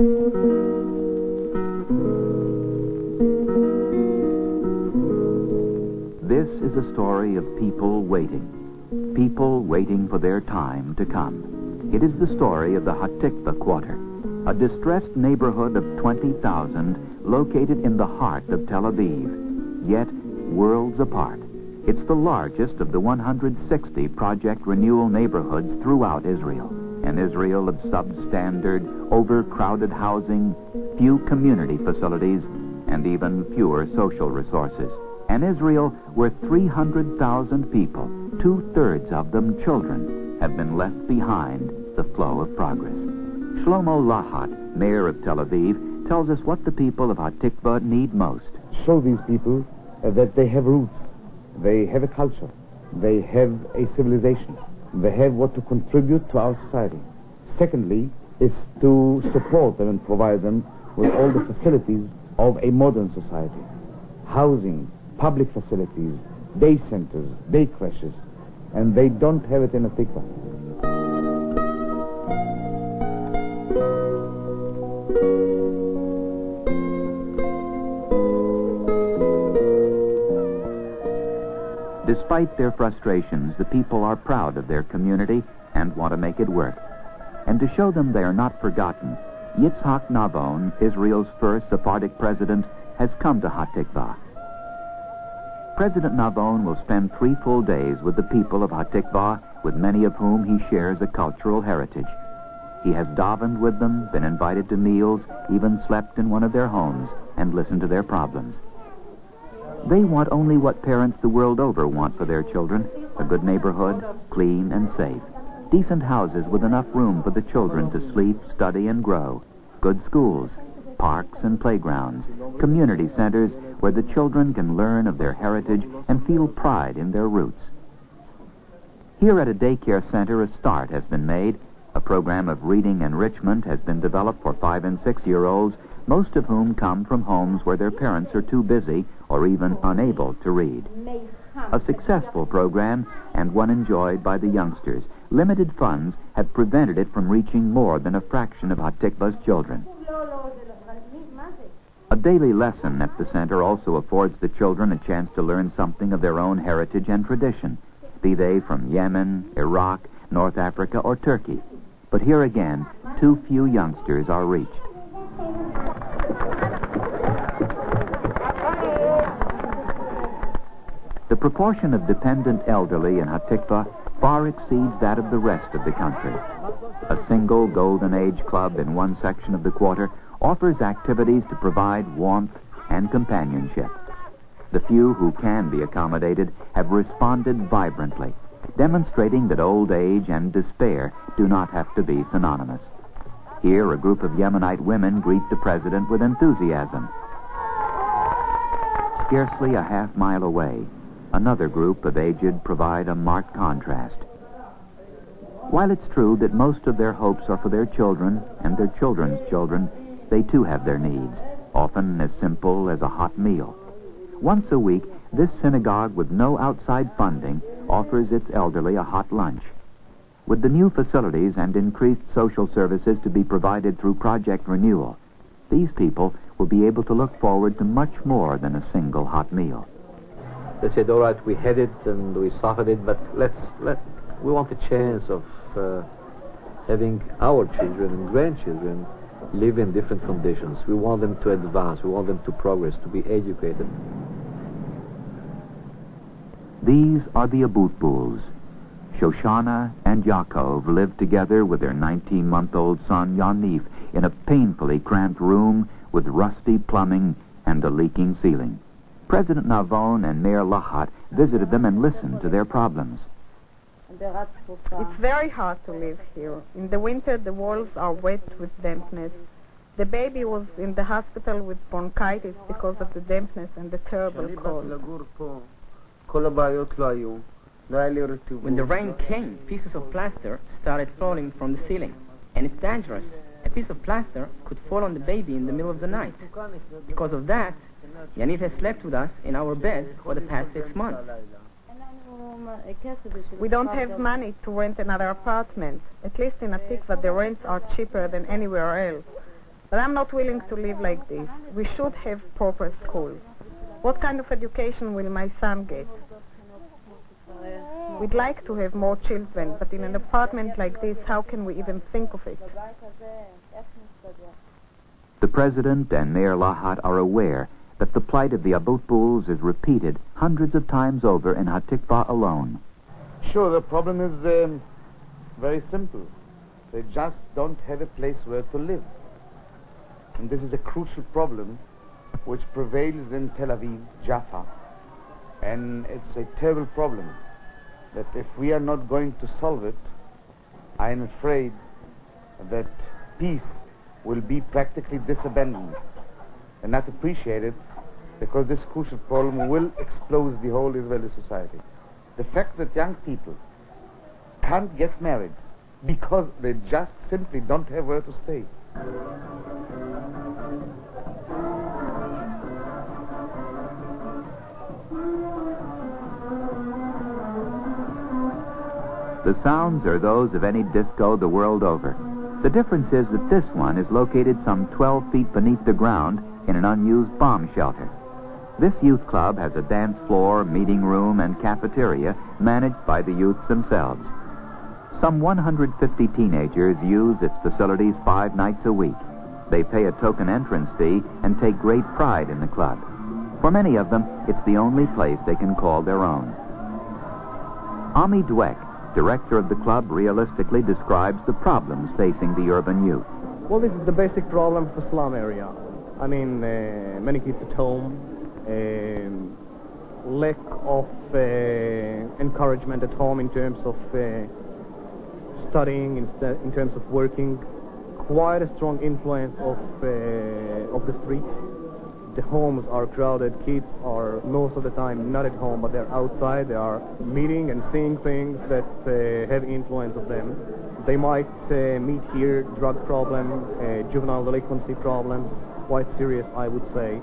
This is a story of people waiting for their time to come. It is the story of the Hatikva Quarter, a distressed neighborhood of 20,000 located in the heart of Tel Aviv, yet worlds apart. It's the largest of the 160 Project Renewal neighborhoods throughout Israel, an Israel of substandard, overcrowded housing, few community facilities, and even fewer social resources. An Israel where 300,000 people, 2/3 of them children, have been left behind the flow of progress. Shlomo Lahat, mayor of Tel Aviv, tells us what the people of Hatikva need most. Show these people that they have roots, they have a culture, they have a civilization, they have what to contribute to our society. Secondly, is to support them and provide them with all the facilities of a modern society. Housing, public facilities, day centers, day creches, and they don't have it in Hatikva. Despite their frustrations, the people are proud of their community and want to make it work. And to show them they are not forgotten, Yitzhak Navon, Israel's first Sephardic president, has come to Hatikva. President Navon will spend 3 full days with the people of Hatikva, with many of whom he shares a cultural heritage. He has davened with them, been invited to meals, even slept in one of their homes, and listened to their problems. They want only what parents the world over want for their children: a good neighborhood, clean and safe, decent houses with enough room for the children to sleep, study, and grow, good schools, parks and playgrounds, community centers where the children can learn of their heritage and feel pride in their roots. Here at a daycare center, a start has been made. A program of reading enrichment has been developed for 5- and 6-year-olds, most of whom come from homes where their parents are too busy or even unable to read. A successful program, and one enjoyed by the youngsters. Limited funds have prevented it from reaching more than a fraction of Hatikva's children. A daily lesson at the center also affords the children a chance to learn something of their own heritage and tradition, be they from Yemen, Iraq, North Africa, or Turkey. But here again, too few youngsters are reached. The proportion of dependent elderly in Hatikva far exceeds that of the rest of the country. A single Golden Age club in one section of the quarter offers activities to provide warmth and companionship. The few who can be accommodated have responded vibrantly, demonstrating that old age and despair do not have to be synonymous. Here, a group of Yemenite women greet the president with enthusiasm. Scarcely a half-mile away, another group of aged provide a marked contrast. While it's true that most of their hopes are for their children and their children's children, they too have their needs, often as simple as a hot meal. Once a week, this synagogue with no outside funding offers its elderly a hot lunch. With the new facilities and increased social services to be provided through Project Renewal, these people will be able to look forward to much more than a single hot meal. They said, all right, we had it and we suffered it, but we want a chance of having our children and grandchildren live in different conditions. We want them to advance. We want them to progress, to be educated. These are the Abutbuls. Shoshana and Yaakov live together with their 19-month-old son, Yaniv, in a painfully cramped room with rusty plumbing and a leaking ceiling. President Navon and Mayor Lahat visited them and listened to their problems. It's very hard to live here. In the winter, the walls are wet with dampness. The baby was in the hospital with bronchitis because of the dampness and the terrible cold. When the rain came, pieces of plaster started falling from the ceiling. And it's dangerous. A piece of plaster could fall on the baby in the middle of the night. Because of that, Yaniv has slept with us in our bed for the past 6 months. We don't have money to rent another apartment. At least in Hatikva, the rents are cheaper than anywhere else. But I'm not willing to live like this. We should have proper schools. What kind of education will my son get? We'd like to have more children, but in an apartment like this, how can we even think of it? The President and Mayor Lahat are aware that the plight of the Abutbuls is repeated hundreds of times over in Hatikva alone. Sure, the problem is very simple. They just don't have a place where to live. And this is a crucial problem which prevails in Tel Aviv, Jaffa. And it's a terrible problem that if we are not going to solve it, I am afraid that peace will be practically disabandoned and not appreciated, because this crucial problem will expose the whole Israeli society. The fact that young people can't get married because they just simply don't have where to stay. The sounds are those of any disco the world over. The difference is that this one is located some 12 feet beneath the ground in an unused bomb shelter. This youth club has a dance floor, meeting room, and cafeteria managed by the youths themselves. Some 150 teenagers use its facilities 5 nights a week. They pay a token entrance fee and take great pride in the club. For many of them, it's the only place they can call their own. Ami Dweck, director of the club, realistically describes the problems facing the urban youth. Well, this is the basic problem for slum area. I mean, many kids at home, lack of encouragement at home in terms of studying, in terms of working, quite a strong influence of the street. The homes are crowded. Kids are most of the time not at home, but they're outside. They are meeting and seeing things that have influence of them. They might meet here drug problem, juvenile delinquency problems, quite serious, I would say.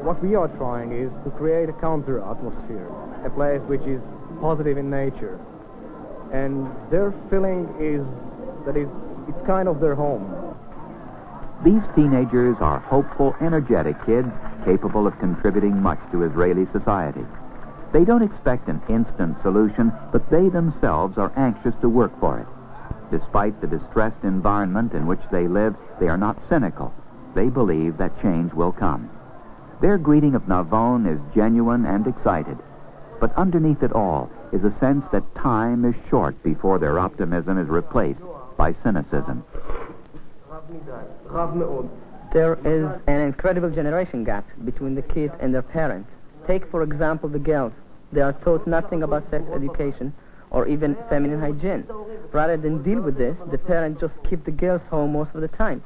What we are trying is to create a counter atmosphere, a place which is positive in nature. And their feeling is that it's kind of their home. These teenagers are hopeful, energetic kids capable of contributing much to Israeli society. They don't expect an instant solution, but they themselves are anxious to work for it. Despite the distressed environment in which they live, they are not cynical. They believe that change will come. Their greeting of Navon is genuine and excited. But underneath it all is a sense that time is short before their optimism is replaced by cynicism. There is an incredible generation gap between the kids and their parents. Take, for example, the girls. They are taught nothing about sex education or even feminine hygiene. Rather than deal with this, the parents just keep the girls home most of the time.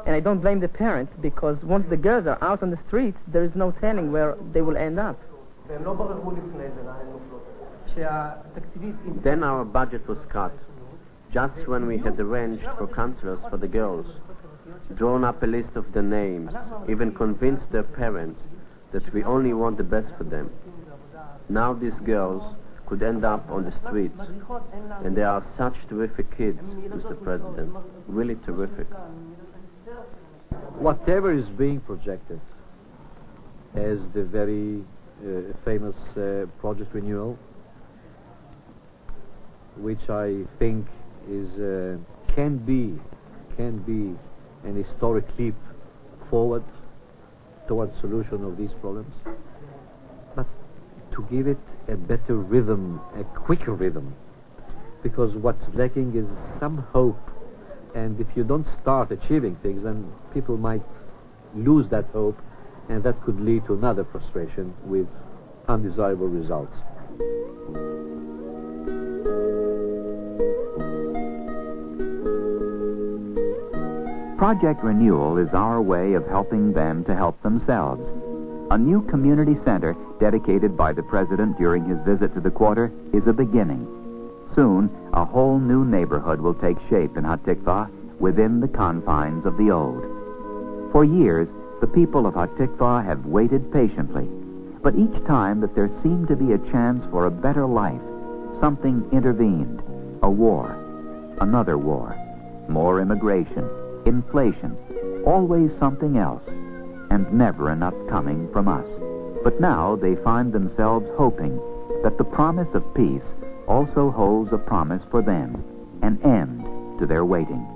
And I don't blame the parents, because once the girls are out on the streets, there is no telling where they will end up. Then our budget was cut, just when we had arranged for counselors for the girls, drawn up a list of their names, even convinced their parents that we only want the best for them. Now these girls could end up on the streets, and they are such terrific kids, Mr. President, really terrific. Whatever is being projected as the very famous project renewal, which I think is can be an historic leap forward towards solution of these problems, but to give it a better rhythm, a quicker rhythm, because what's lacking is some hope. And if you don't start achieving things, then people might lose that hope, and that could lead to another frustration with undesirable results. Project Renewal is our way of helping them to help themselves. A new community center dedicated by the President during his visit to the quarter is a beginning. Soon, a whole new neighborhood will take shape in Hatikva within the confines of the old. For years, the people of Hatikva have waited patiently, but each time that there seemed to be a chance for a better life, something intervened. A war, another war, more immigration, inflation, always something else, and never enough coming from us. But now they find themselves hoping that the promise of peace also holds a promise for them, an end to their waiting.